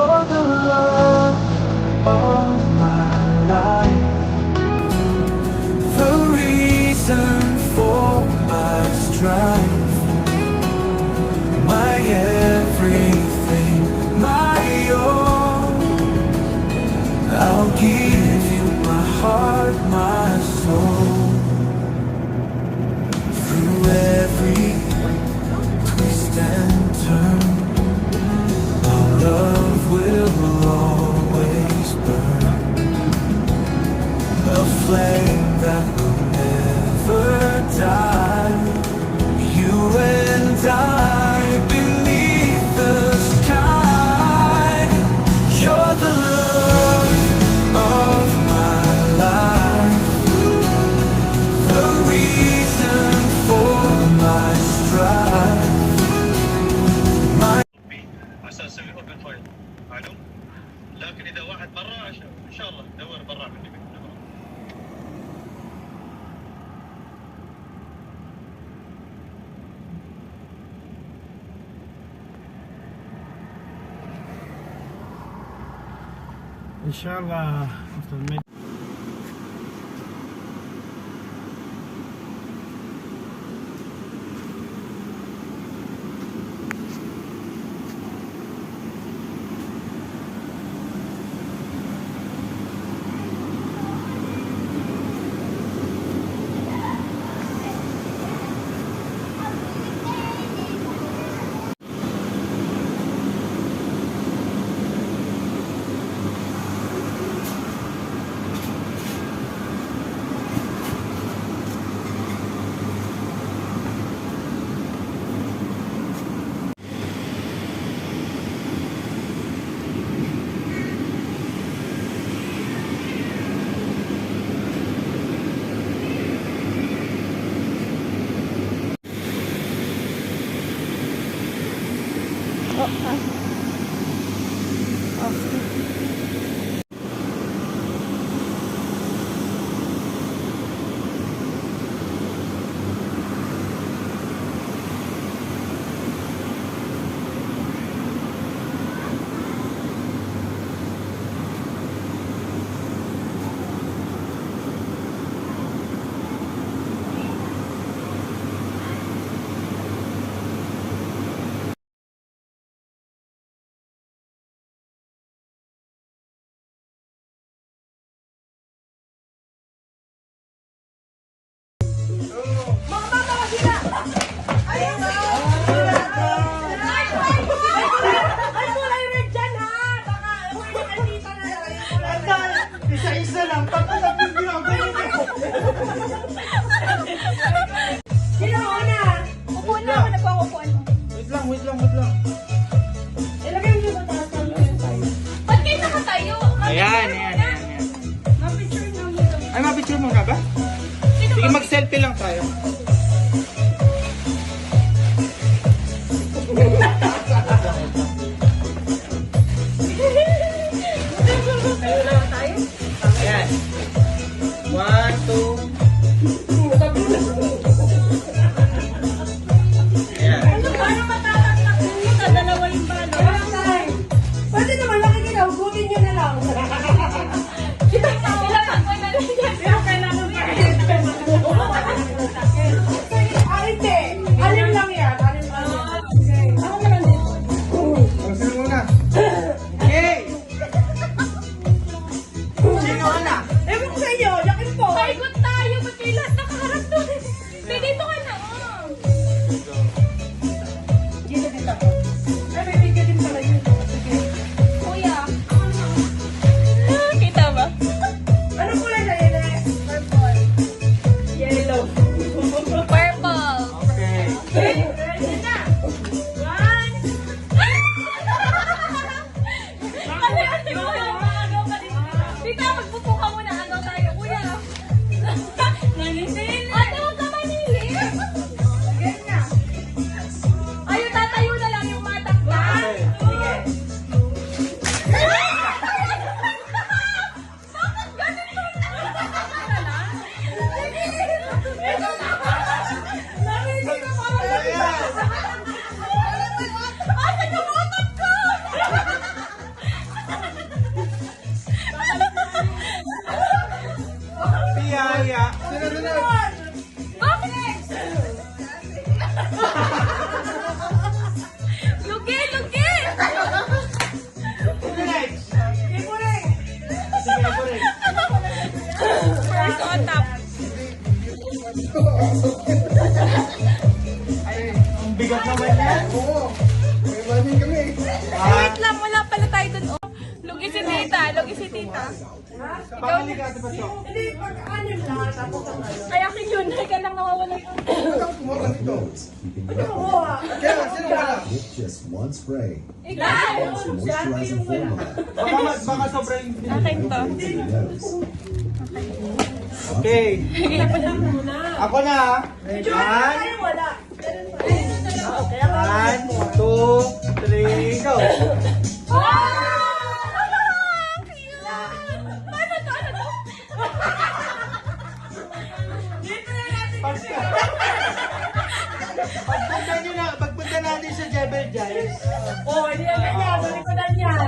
You're the love of my life, the reason for my strife, my everything, my all. I'll give you my heart, my soul. Through every twist and turn, our love will always burn, a flame that will never die. You and I beneath the sky. You're the love of my life, the reason for my strife. اساس اسوي اوبن فايل معلوم، لكن اذا واحد برا ان شاء الله دور برا مني. Inshallah, after mid. Isa-isa lang, pagkatapos ginagawa ko. Sino una? Upo na ako, nagpakupuan mo. Wait lang. Ilagay mo ba taas ng tayo? Ba't kayo nakatayo? Ayan. Ma-picture na mo. Ay, mapicture mo na ba? Sige, mag-selfie lang tayo. Ayan. 1, 2. Ayan. Paano matataktak mo? Dalawa yung balo. Pwede naman, nakikita, hugutin nyo na lang. Ilapag mo na lang yan. Pero kailangan pa. Hindi. Alim lang yan. Ako naman din. Sino muna? Okay! Sino na? Ewan ko sa inyo, yakin po. Paigot tayo, ba't kayo lahat nakaharap doon? Dito ka na, oh. Dito din ako. Ay, may bigyan din pala yun. Sige. Kuya, otap. Ang bigat naman yan. Oo. May manin kami. Wait lang, wala pala tayo dun. Oh. Lugi si tita, lugi si tita. Pamili ka ito ba ito? Hindi, pag ano lang, tapos ang ano. Ay, akin yun. Ay, ka lang nawawala yun. Ikaw kumuha nito. Oo, ah. Kaya, sino wala? With just one spray, Ikaw! its moisturizing formula Baka sobrang... Akin to. to the nose. Okay. Ako na. Medyo One, tayo wala. Kaya nga. 1, 2, 3, go. Ano to? Ano to? Dito na natin. Pagpunta natin sa Jebel Jais. Oo, hindi na ganyan. Balik ko na yan.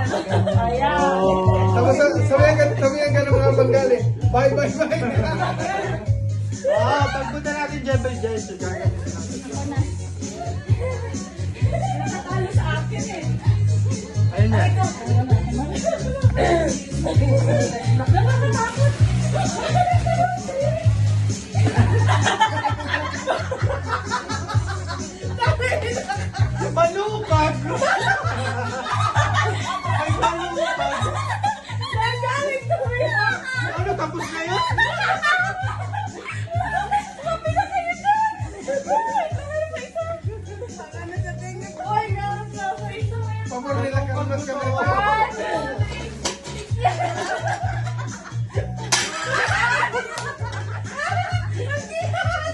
Ayan. Tapos sabihan ka ng mga Bengali. Bye, bye, bye. Pagpunta natin Jebel Jais. So, gagawin natin. Nakatalo sa akin eh. Ayun na. Nakakatakot. Malupag! Ay, malupag! Nagaling tuloy ako. Ano, tapos na yun? Oy, meron na ako isa. Pamorila ka naman kami.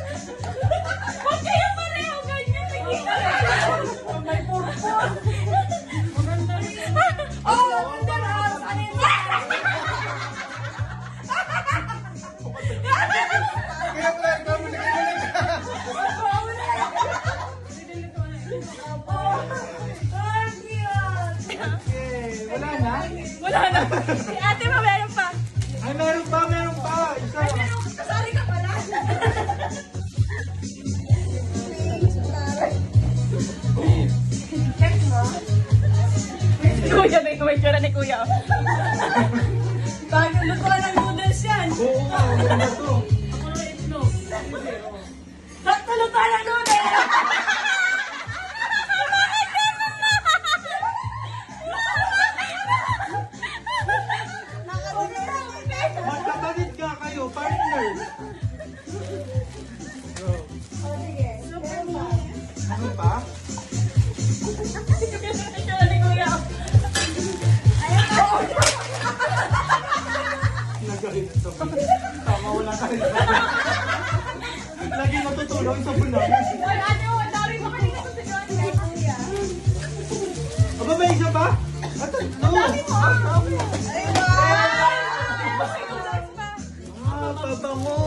Huwag kayo pareho ganyan. Nakita na. May purpose. Maganda rin. Oh, maganda na. Ano yun? Kaya pala, ikaw mo na Okay, wala na? Wala na. Si ate mo meron pa. Ay, meron pa, meron pa. Isa. Kasali ka pala. Kuya, may tsura ni kuya. Bagong lutuan ng noodles yan. Oo, maganda to. Sakto lutuan ng noodles. Magkapatid ka kayo, partner. Ano pa? Tsura ni kuya. Nagalit ito. Tama, wala ka rin. Lagi natutulong sa pulang. Ay, ate mo, ang dami mo kanina sa sigawan. Aba, may isa pa? At tatlo. Pabango.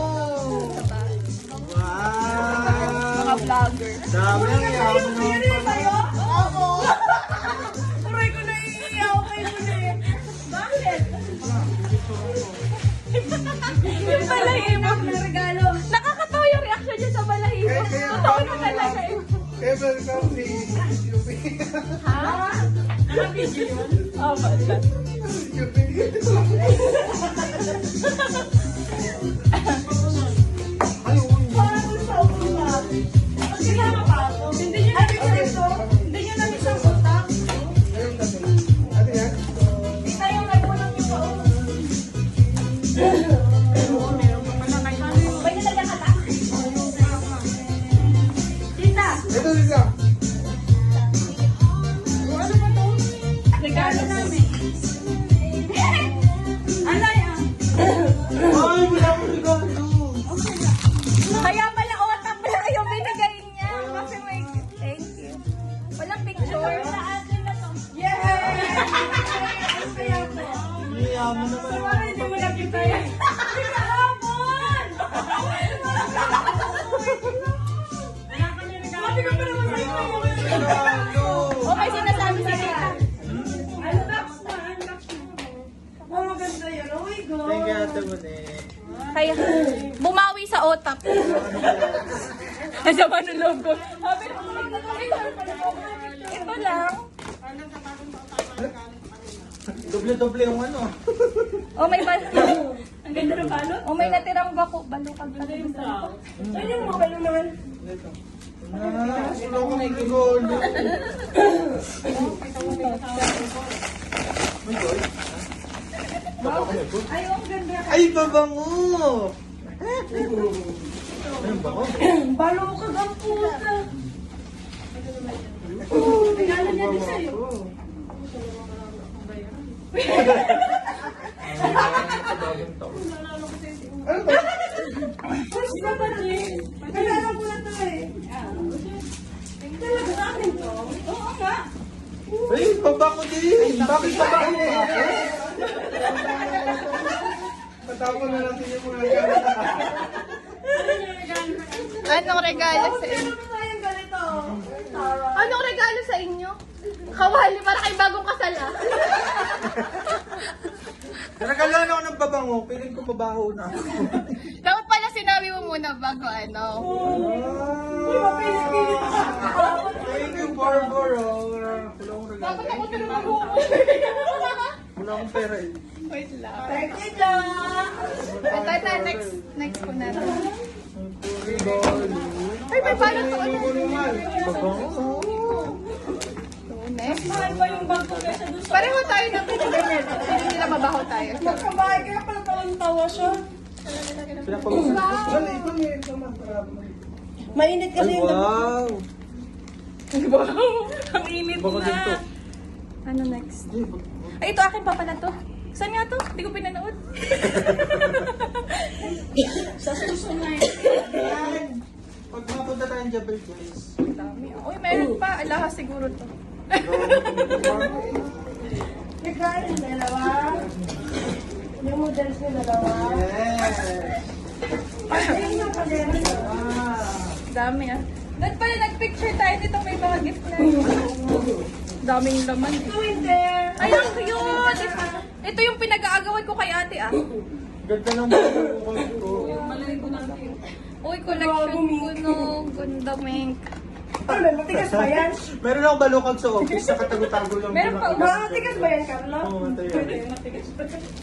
Wow. Vlogger. Dami ang yaman ng Tayo? Oo. Tuloy ko na iiyaw kayo muna eh. Bakit? Yung balahibo. Na regalo. Nakakatawa yung reaction niya sa balahibo. Totoo na talaga eh. Kaya pala ikaw ni Yupi. Nakabidyo yun? Oh, basta. Yupi. Parang gusto sa utak. Magkasama pa ako. Hindi nyo na-miss ito. Hindi nyo na-miss ang utak. Ayun na sila. Ano yan? Di tayo nagpulang yung baon. Pwede na lang kata. Tita! Ito sila. Ano ba to? Regalo namin. Alay ah. Ay, wala ko regalo. Kaya pala otak pala yung binigay niya. Kasi may thank you. Walang picture. Yay! Ano kaya to? Yaman naman. Parang hindi mo nakita yan. Kahapon! Sabi ko pa naman sa'yo ngayon. Regalo. Okay, sinasabi sa kita. Unbox na, unbox na. Oh, maganda yan. Oh my God. Thank you, Ate Mone. Kaya, bumawi sa otak. Nasa man ang loob ko. Sabi ko, ito lang. Doble-doble yung ano. Oh, may bal. Ang ganda ng balot. O may natirang bako. Balukag pa rin sa Ano yung mga balon naman? Wala ko may gold. Ay, ang ganda. Ay, babango! Balukag ang puta. Regalo niya din sa'yo. Ano ba? First na ba rin? Regalo ko na to eh. Talaga sa akin to? Oo nga. Ay, babango din! Bakit babango ka? Patapon na natin yung mga gamit. Anong regalo sa inyo? Ano ba yung ganito? Anong regalo sa inyo? Kawali, para kay bagong kasal ah. Nagalaan ako ng babango. Piling ko mabaho na ako. Dapat pala sinabi mo muna bago ano. Di ba pinipilit ka? Thank you, Barbara. Wala akong regalo. Dapat ako tinanong mo. Wala akong pera eh. Wait lang. Thank you, Jack. Ito na, next ko na. Regalo. Ay, may balot ko ulit. Babango. Next. Mahal ba yung bag ko kaysa doon sa... Pareho tayo ng pinagay. Hindi na mabaho tayo. Magkabahay kaya pala tawang-tawa siya. Wala, ito may naman. Mainit kasi yung Wow! Ang init Baka na. ganito. Ano next? Ay, ito akin pa pala to. Saan nga to? Hindi ko pinanood. sa susunod. Pag mapunta tayong Jabal, guys. Dami. Uy, meron pa. Alahas siguro to. Nagkain yung dalawa. Yung models yung dalawa. Ayun yung kadera. Dami ah. Dahil pala nag-picture tayo dito. May mga gift na. Daming laman eh. Ito hindi. Ay, ang cute! Ito yung pinag-aagawan ko kay ate ah. Ganda ng babango ko. Uy, collection ko no. Ganda, Mink. Ano, matigas ba yan? Meron akong balukag sa office, nakatago-tago lang. Meron pa, Matigas ba yan, Carlo? Oo, matayo.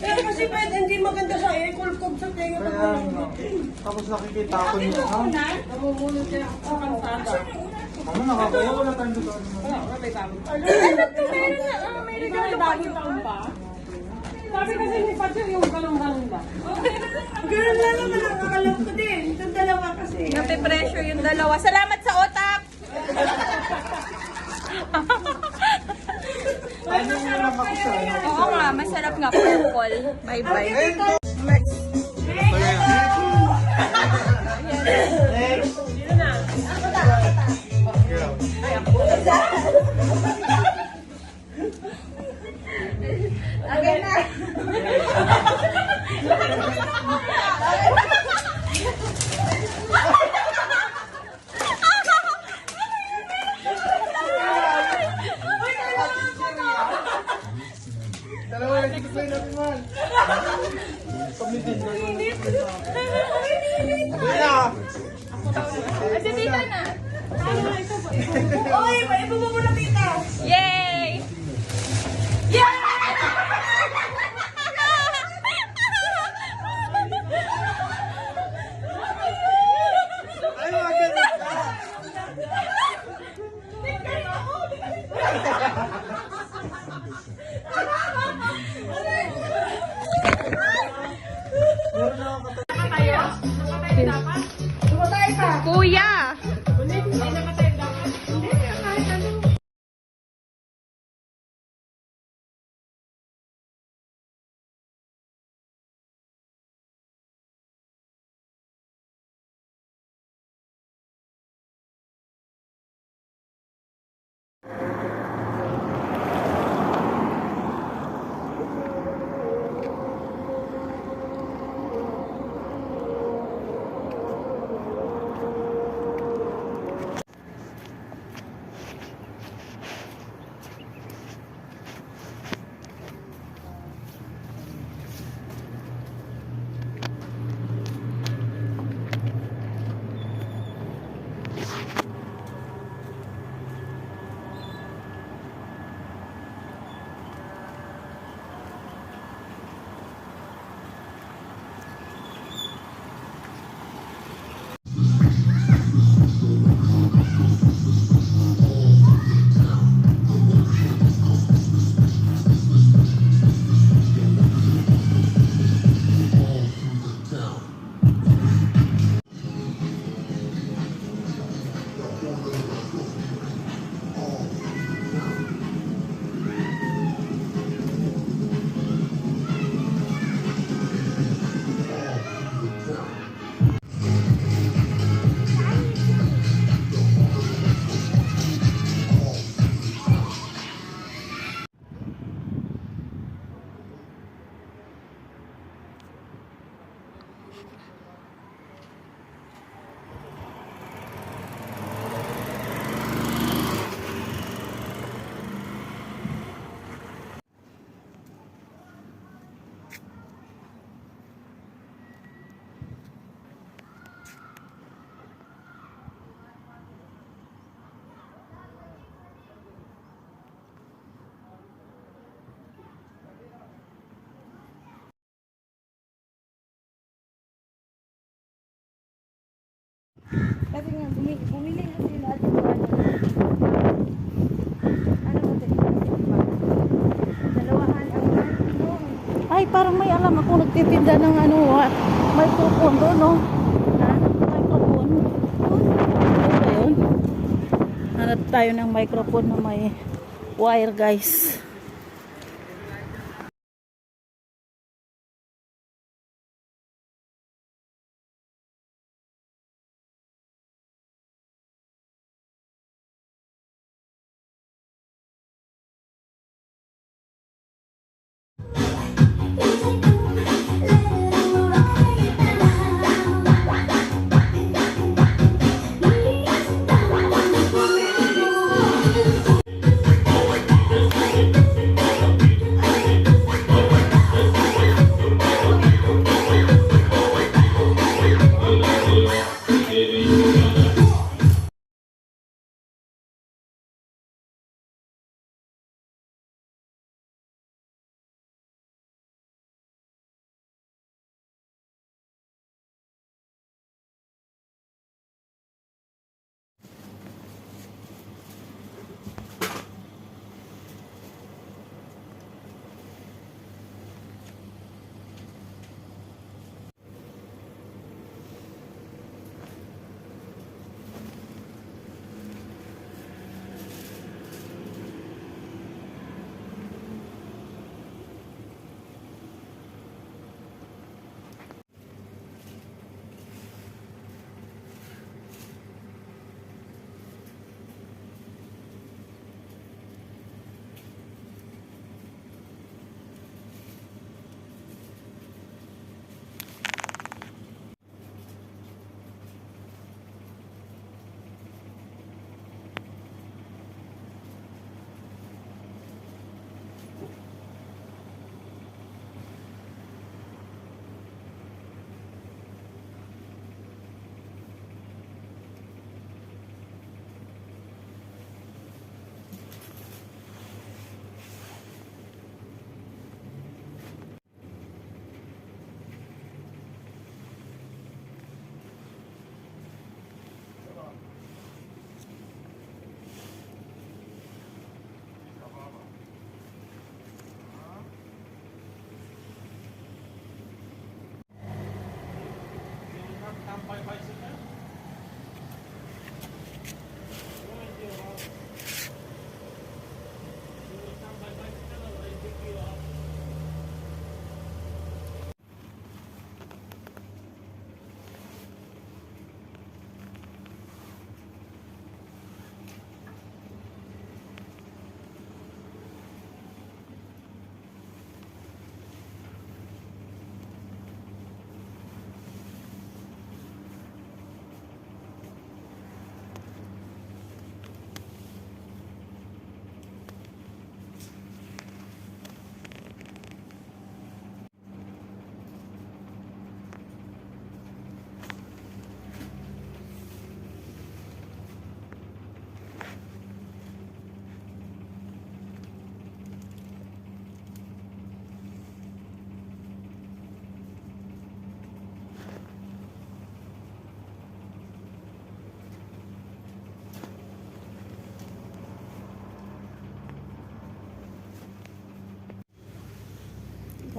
Pero kasi pwede hindi maganda sa kulkob sa tenga. Kaya nga. Tapos nakikita ko niya. Ha? Namumulot siya ang kansada. Ano, nakakaya ko na tayo dito. Ano to? Meron na. May regalo pa yun. Sabi kasi ni Pacho yung galong-galong ba? Ganun lang naman ang alam ko din. Itong dalawa kasi. Nape-pressure yung dalawa. Salamat sa otap! Ay, masarap kaya yan. Oo nga, masarap nga. Purple. Bye-bye. Again na. Dalawa yung explain natin man. Kasi tita na. Oy, may iba mo na tita. Yay! Yay! Ay, maganda ka! Tumatay ka. Kuya! Kasi nga, bumili na sila at ito, ano ba ito? Dalawahan ang ano. Ay, parang may alam ako nagtitinda ng ano, microphone doon, no? Ha? Microphone. Ano ba yun? Hanap tayo ng microphone na may wire, guys.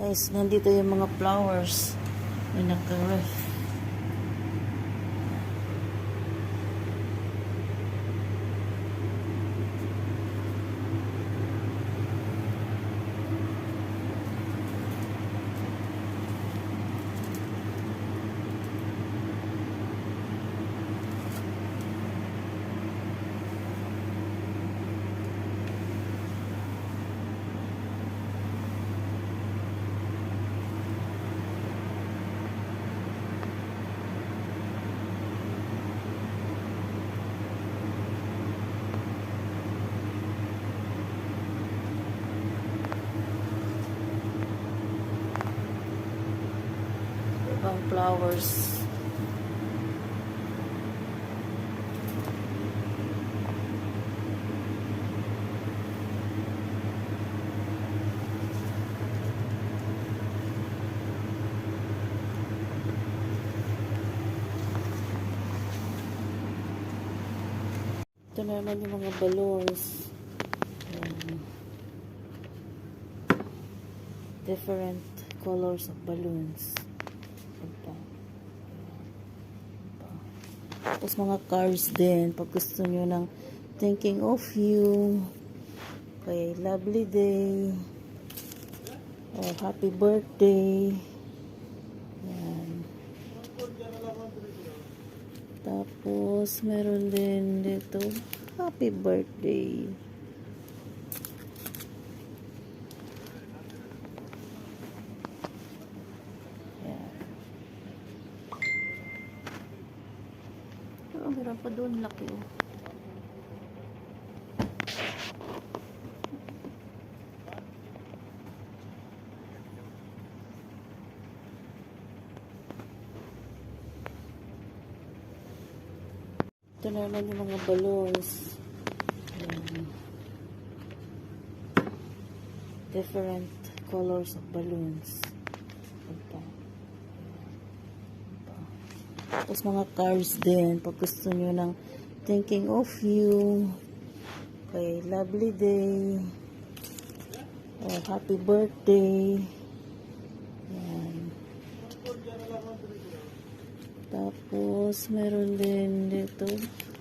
Guys, nandito yung mga flowers na naka-ref. Ibang flowers. Ito na naman yung mga balloons. Ayan. Different colors of balloons. Ito. Tapos mga cards din. Pag gusto nyo ng thinking of you. Okay, lovely day. Oh, happy birthday. Ayan. Tapos, meron din dito, happy birthday. Ayan. Oh, meron pa doon, laki oh. Ito na naman yung mga balloons. Ayan. Different colors of balloons. Ito. Ito. Tapos mga cards din. Pag gusto nyo ng thinking of you. Okay, lovely day. Oh, happy birthday. Ayan. Tapos, meron din dito,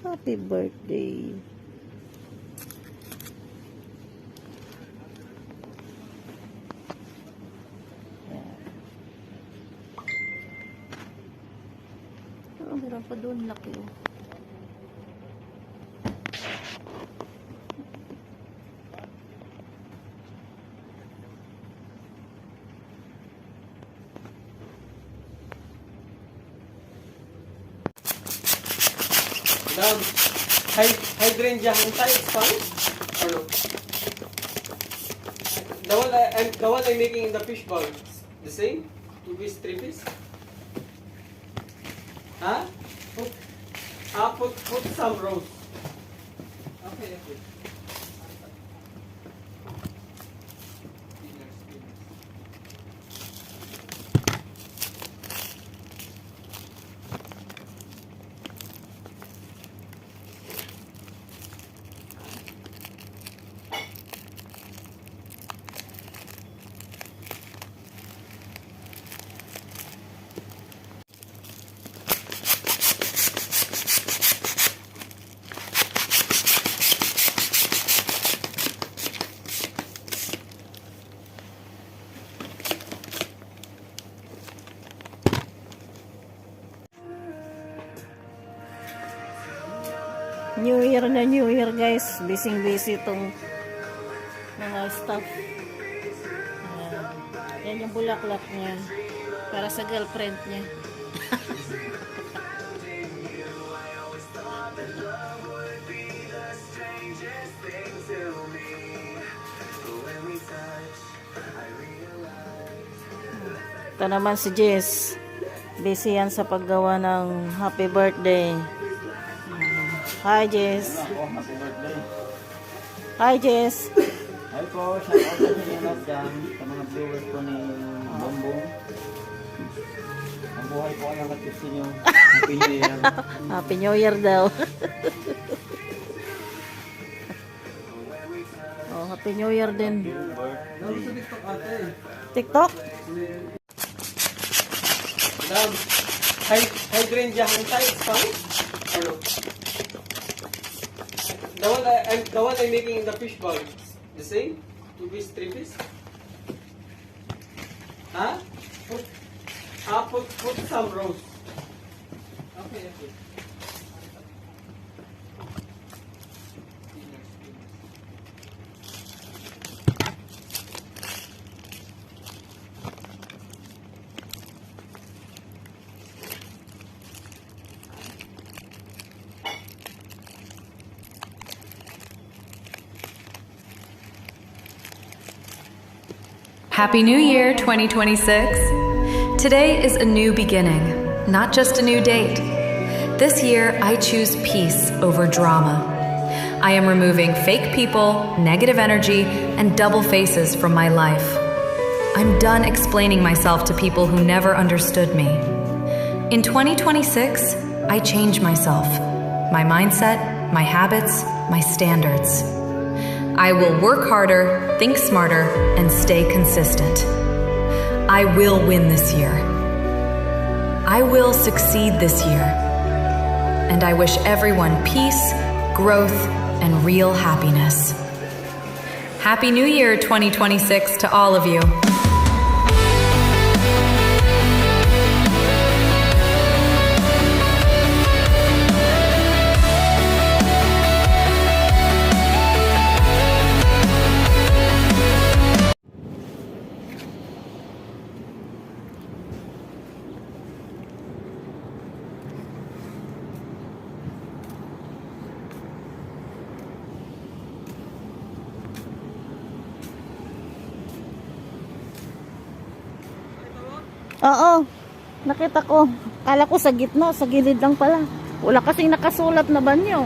happy birthday. Ayan. Oh, meron pa doon, laki oh. Madam, hydrangea hentai is fine? Or no? The one I'm making in the fish bowl, the same? 2 piece, 3 piece? Huh? Put some rose. Okay, okay. New Year na New Year guys. Busy itong mga staff. Yan yung bulaklak niya. Para sa girlfriend niya. Ito naman si Jess. Busy yan sa paggawa ng happy birthday. Hi Jess. Ako, happy birthday. Hi Jess. Hi po, shout out sa inyo lahat dyan, sa mga viewers ko ni Bombong. Ang buhay po ang lahat gusto nyo. Happy New Year. Happy New Year daw. Oh, Happy New Year din. TikTok? Madam, hydrangea hentai is fine? Or no? The one I'm making in the fish bowl, the same? 2 piece, 3 piece? Huh? Put some rose. Okay, okay. Happy New Year 2026. Today is a new beginning, not just a new date. This year, I choose peace over drama. I am removing fake people, negative energy, and double faces from my life. I'm done explaining myself to people who never understood me. In 2026, I change myself, my mindset, my habits, my standards. I will work harder, think smarter, and stay consistent. I will win this year. I will succeed this year. And I wish everyone peace, growth, and real happiness. Happy New Year 2026 to all of you. Oo, nakita ko. Kala ko sa gitna, sa gilid lang pala. Wala kasing nakasulat na banyo.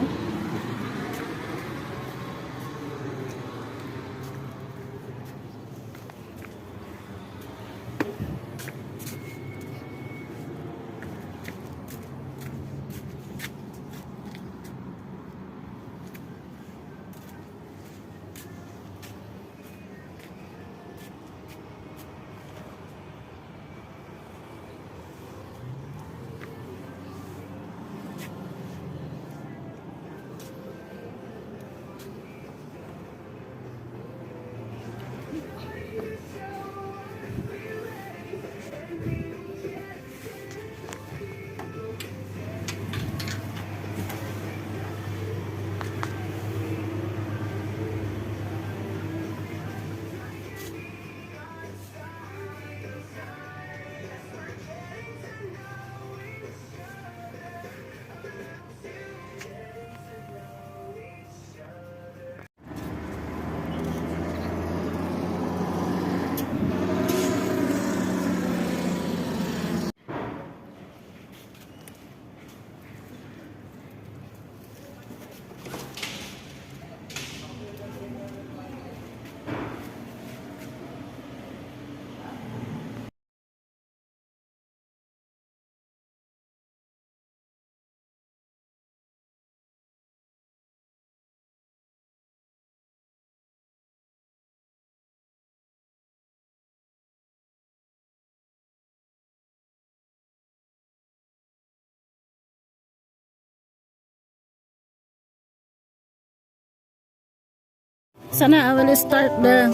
Sana I will start the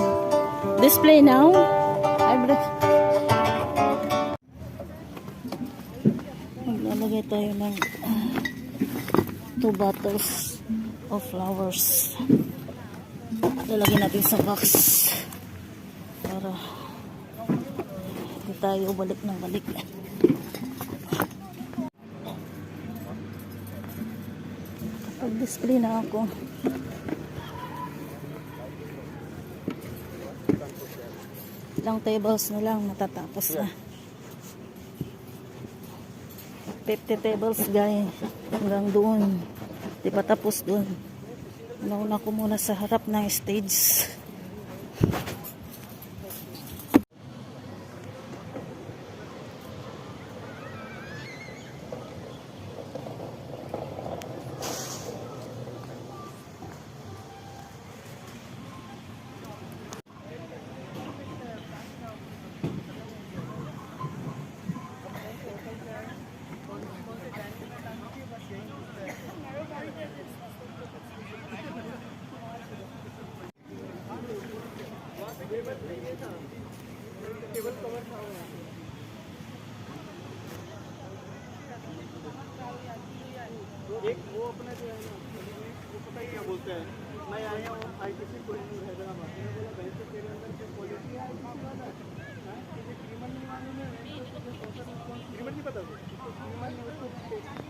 display now. Maglalagay tayo ng 2 bottles of flowers. Lalagyan natin sa box para hindi tayo balik ng balik. Pag-display na ako. Ilang tables na lang matatapos na. 50 tables guys, hanggang doon, di pa tapos doon. Nauna ko muna sa harap ng stage. एक वो अपना जो है ना वो पता ही क्या बोलते हैं, मैं आया हूँ ITC कोहिनूर हैदराबाद, मैंने बोला वैसे तेरे अंदर क्या क्वालिटी है क्रीमन नहीं मालूम है, क्रीमन नहीं पता, क्रीमन ने उसको